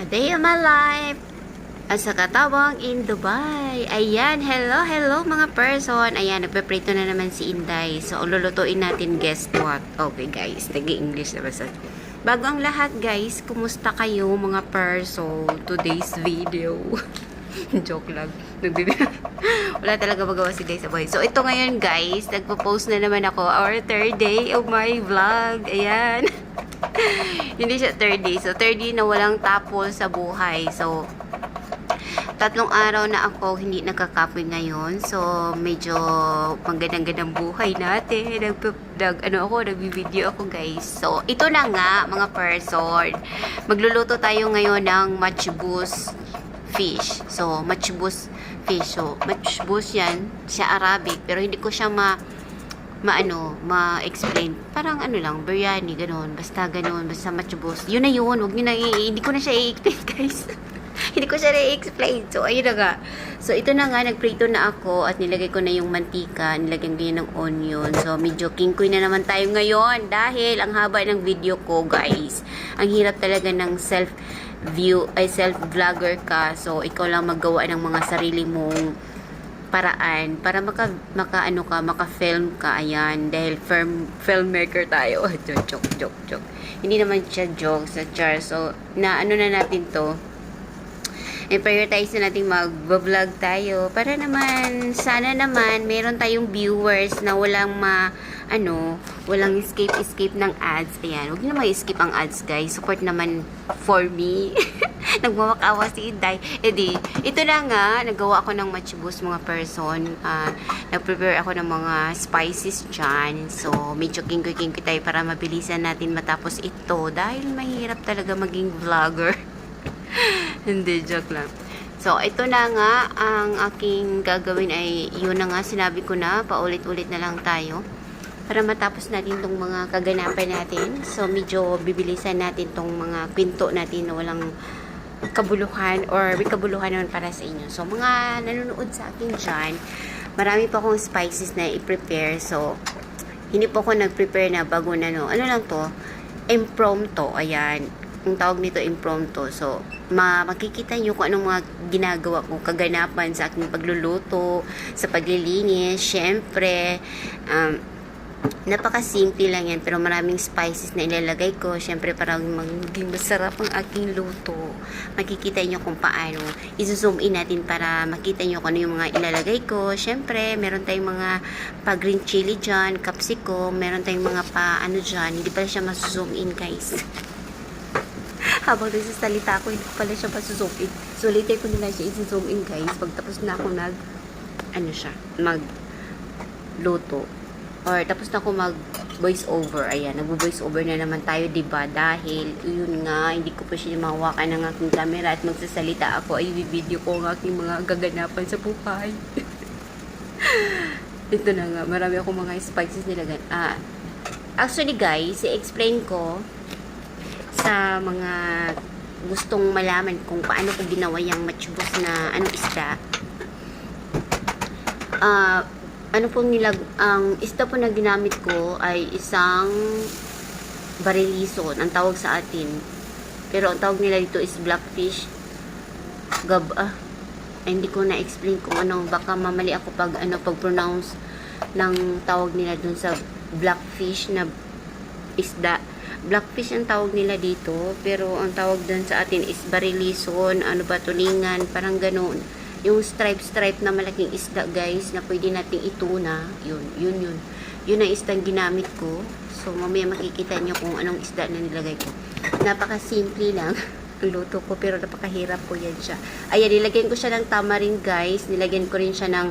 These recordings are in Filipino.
A day of my life as a katawang in Dubai. Ayan, hello mga person. Ayan, nagpe-prito na naman si Inday. So, ang lulutuin natin, guess what? Okay guys, nag-i-English na basta. Bago ang lahat guys, kumusta kayo mga person? Today's video. Joke lang. Wala talaga magawa si guys sa buhay. So, ito ngayon guys, nagpo-post na naman ako. Our third day of my vlog. Ayan. Hindi siya third day. So, third day na walang tapol sa buhay. So, 3 araw na ako hindi nakakapoy ngayon. So, medyo panggandang-gandang buhay natin. Nagbi-video ako guys. So, ito na nga mga person. Magluluto tayo ngayon ng matchbus fish. So, matchbus fish. So, matchbus yan. Siya Arabic. Pero hindi ko siya ma-explain. Parang lang, biryani, ganun. Basta ganun, basta matchbus. Yun na yun. Huwag nyo na, hindi ko na siya i-explain guys. Hindi ko siya i-explain. So, ayun na nga. So, ito na nga, nagprito na ako at nilagay ko na yung mantika. Nilagyan ko yun ng onion. So, medyo kingkoy na naman tayo ngayon dahil ang haba ng video ko, guys. Ang hirap talaga ng self-vlogger ka. So, ikaw lang maggawa ng mga sarili mong paraan para maka-film ka. Ayan. Dahil filmmaker tayo. Joke. Hindi naman siya joke sa char. So, na natin to. I-prioritize na natin mag-vlog tayo para naman, sana naman meron tayong viewers na walang walang escape ng ads. Ayan, huwag nyo naman skip ang ads guys. Support naman for me. Nagmamakawa si Inday. Ito na nga, nagawa ako ng matchbus mga person. Nag-prepare ako ng mga spices dyan. So, medyo kingkoy tayo para mabilisan natin matapos ito. Dahil mahirap talaga maging vlogger. Hindi, joke lang. So, ito na nga, ang aking gagawin ay, yun na nga, sinabi ko na, paulit-ulit na lang tayo. Para matapos natin tong mga kaganapan natin. So, medyo bibilisan natin tong mga kwento natin na walang kabuluhan or may kabuluhan naman para sa inyo. So, mga nanonood sa akin dyan, marami pa akong spices na i-prepare. So, hindi po ako nag-prepare na bago na ano lang to, impromptu, ayan. Ang tawag nito impromptu. So, makikita nyo kung anong mga ginagawa ko, kaganapan sa aking pagluluto, sa paglilinis. Syempre, napaka-simple lang yan, pero maraming spices na ilalagay ko. Syempre, parang magiging masarap ang aking luto. Makikita nyo kung paano. I-zoom in natin para makita nyo kung ano yung mga ilalagay ko. Syempre, meron tayong mga pa-green chili dyan, capsicum, meron tayong mga dyan. Hindi pala siya mas-zoom in, guys. Habang nagsasalita ako, hindi ko pala siya masuzoom in. So, later ko nila siya i-zoom in, guys. Pagtapos na ako magluto. Or, tapos na ako mag-voice over. Ayan, nag-voice over na naman tayo, diba? Dahil, yun nga, hindi ko pa siya mahawakan ng aking camera at magsasalita ako. Ay, video ko ang aking mga gaganapan sa buhay. Ito na nga, marami akong mga spices nilagan. Actually, guys, i-explain ko sa mga gustong malaman kung paano ko ginawa yung matchbus na isda. Ang isda po na ginamit ko ay isang barilison, ang tawag sa atin. Pero ang tawag nila dito is blackfish. Hindi ko na-explain kung ano, baka mamali ako pag-pronounce ng tawag nila dun sa blackfish na isda. Blackfish ang tawag nila dito, pero ang tawag dun sa atin is barilison, tulingan, parang ganoon. Yung stripe na malaking isda guys, na pwede nating ituna, yun ang isdang ginamit ko. So mamaya makikita nyo kung anong isda na nilagay ko. Napaka-simple lang ang luto ko, pero napakahirap po yan siya. Ayan, nilagyan ko siya ng tamarind guys, nilagyan ko rin siya ng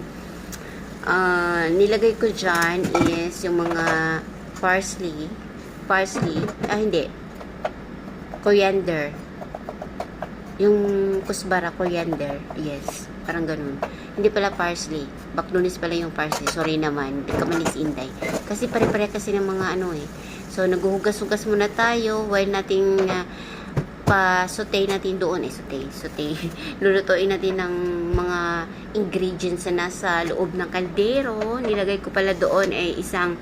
nilagay ko dyan is yung mga parsley, coriander, yung kusbara, coriander, yes, parang ganun. Hindi pala parsley, baklunis pala yung parsley, sorry naman, di ka manis Inday, kasi pare-pare kasi ng mga so naghuhugas-hugas muna tayo while nating pa-saute natin doon, saute, lulutuin natin ng mga ingredients na nasa loob ng kaldero. Nilagay ko pala doon ay isang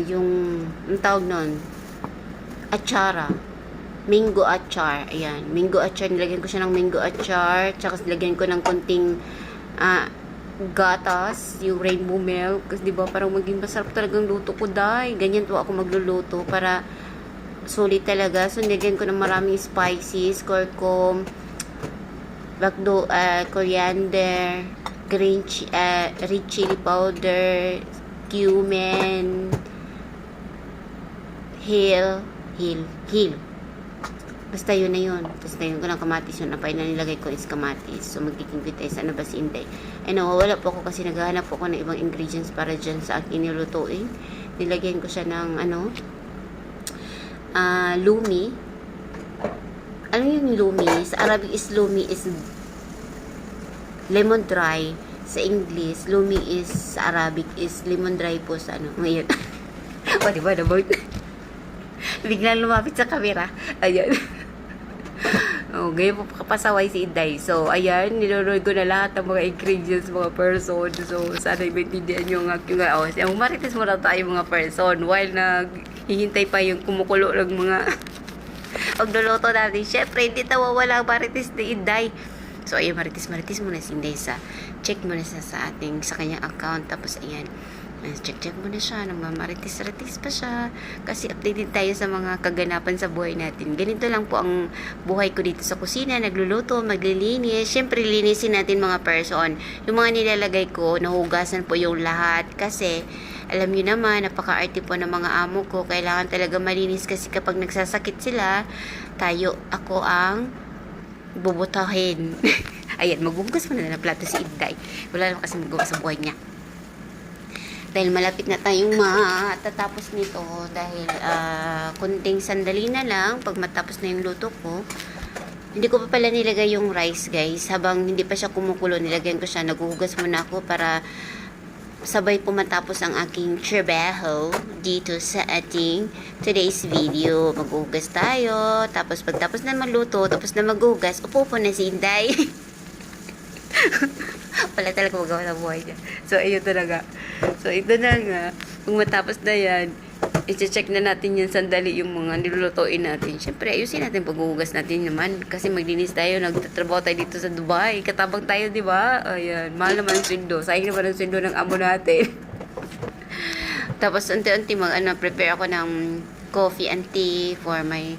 yung tawag nun, atsara. mango achar. Ayan, mango achar. Nilagyan ko siya ng mango achar. Tsaka nilagyan ko ng konting gatas, yung rainbow milk. Kasi diba parang maging masarap talagang luto ko, day. Ganyan po ako magluluto para solid talaga. So, nilagyan ko ng maraming spices, curcum, coriander, red chili powder, cumin, hill. Basta yun na yun. Tapos na yun ko ng kamatis. Yun, napay na nilagay ko is kamatis. So, magkikingkit tayo. Sana ba si Inday? Wala po ako kasi naghahanap po ako ng ibang ingredients para dyan sa akin nilutuin. Nilagyan ko siya ng, lumi. Ano yung lumi? Sa Arabic is lumi is lemon dry. Sa English, lumi is, sa Arabic is lemon dry po sa Ngayon. O, diba? Biglang lumapit sa camera. Ayan. Ngayon po kapasaway si Inday. So, ayan, niluloy ko na lahat ng mga ingredients, mga person. So, sana maintindihan nyo ang aking marites mo na tayo mga person while naghihintay pa yung kumukulo ng mga pagluluto natin. Syempre, hindi nawawala ang marites ni Inday. So, ayan, marites muna si Inday check mo na sa kanyang account. Tapos, ayan, check mo na siya, marites pa siya kasi updated tayo sa mga kaganapan sa buhay natin. Ganito lang po ang buhay ko dito sa kusina, nagluluto, maglilinis. Syempre linisin natin mga person. Yung mga nilalagay ko, nahugasan po yung lahat kasi alam niyo naman, napaka-arte po ng mga amo ko. Kailangan talaga malinis kasi kapag nagsasakit sila, ako ang bubutahin. Ayan, maghugas mo na ng plato si Inday. Wala naman kasi magawa sa buhay niya. Dahil malapit na tayong matatapos nito dahil kunting sandali na lang pag matapos na yung luto ko. Hindi ko pa pala nilagay yung rice, guys. Habang hindi pa siya kumukulo, nilagyan ko siya. Naghuhugas muna ako para sabay po matapos ang aking trabaho dito sa ating today's video. Maghuhugas tayo. Tapos pagtapos na magluto, tapos na maghuhugas, upo po na si Inday. Wala talaga magawa sa buhay niya. So, ayun talaga. So, ito na nga. Kung matapos na yan, i-check na natin yan sandali yung mga nilulutuin natin. Siyempre, ayusin natin paghuhugas natin naman. Kasi maglinis tayo, nagtatrabaho tayo dito sa Dubai. Katabang tayo, di ba? Ayan, mahal naman ang sweldo. Sayang naman ang sweldo ng amo natin. Tapos, unti-unti prepare ako ng coffee and tea for my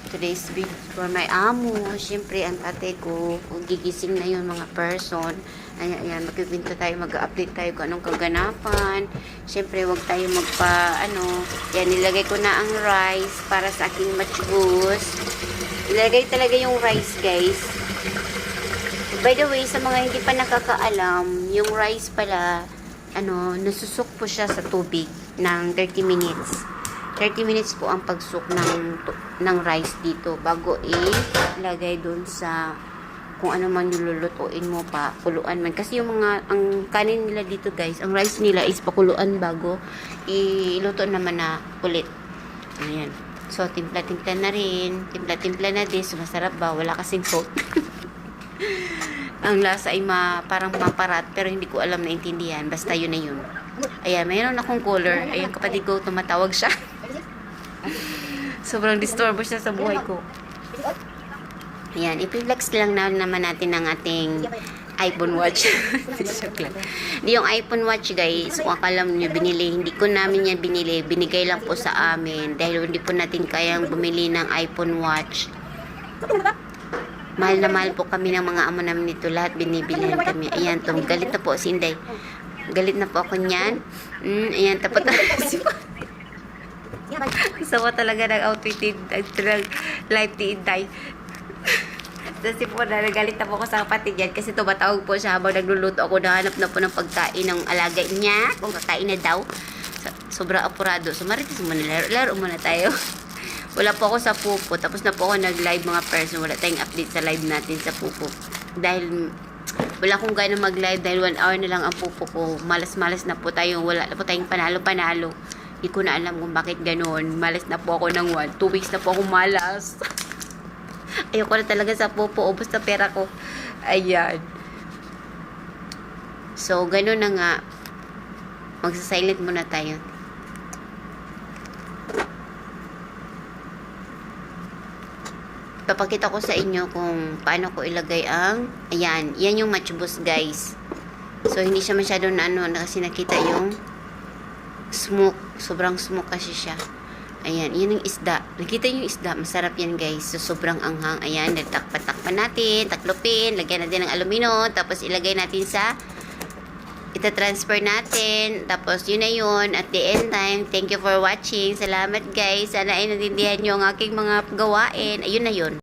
today's video for my amo. Siyempre, ang tate ko, gigising na yun mga person. Ayan, magkikwento tayo, mag-update tayo kung anong kaganapan. Siyempre, wag tayo yan, nilagay ko na ang rice para sa aking matchgoose. Nilagay talaga yung rice, guys. By the way, sa mga hindi pa nakakaalam, yung rice pala, nasusok po siya sa tubig ng 30 minutes. 30 minutes po ang pagsuk ng rice dito bago ilagay dun sa kung ano man nilulutuin mo pa, kuluan man. Kasi yung ang kanin nila dito, guys, ang rice nila is pakuluan bago iluto naman na ulit. Ayan. So, timpla-timpla na rin. Timpla-timpla na din. So, masarap ba? Wala kasing salt. Ang lasa ay parang maparat, pero hindi ko alam na intindihan. Basta yun na yun. Ayan, mayroon akong color. Ayan, kapatid ko, tumatawag siya. Sobrang disturbo siya sa buhay ko. Ayan, i-flex lang naman natin ang ating iPhone watch. Yung iPhone watch, guys, kung akala nyo binili, hindi ko namin yan binili. Binigay lang po sa amin dahil hindi po natin kayang bumili ng iPhone watch. Mahal na mahal po kami ng mga amo namin nito. Lahat binibilihan kami. Ayan, galit na po si Inday. Galit na po ako niyan. Ayan, tapos sawa talaga ng outfit ng live ni Inday. Kasi po nagalit na po ako sa kapatid yan kasi tumatawag po siya habang nagluluto ako. Nahanap na po ng pagkain ng alaga niya kung kakain na daw. Sobrang apurado. So marites muna, laro muna tayo. Wala po ako sa pupo. Tapos na po ako nag-live mga person. Wala tayong update sa live natin sa pupo. Dahil wala akong gana mag-live dahil 1 hour na lang ang pupo ko. Malas-malas na po tayo. Wala na po tayong panalo-panalo. Hindi ko na alam kung bakit ganoon. Malas na po ako ng 2 weeks na po ako malas. Ayoko na talaga sa pupo. Ubus na pera ko. Ayan. So, ganoon na nga. Magsa-silent muna tayo. papakita ko sa inyo kung paano ko ilagay ang, ayan, yan yung matchbox guys. So, hindi siya masyado na ano, kasi nakita yung smoke. Sobrang smoke kasi siya. Ayan, yun yung isda. Nakita yung isda, masarap yan guys. So, sobrang anghang. Ayan, takpan natin, taklopin, lagyan natin ng alumino, tapos ilagay natin sa ita-transfer natin. Tapos, yun na yun. At the end time, thank you for watching. Salamat guys. Sana ay natindihan nyo ang aking mga gawain. Ayun na yun.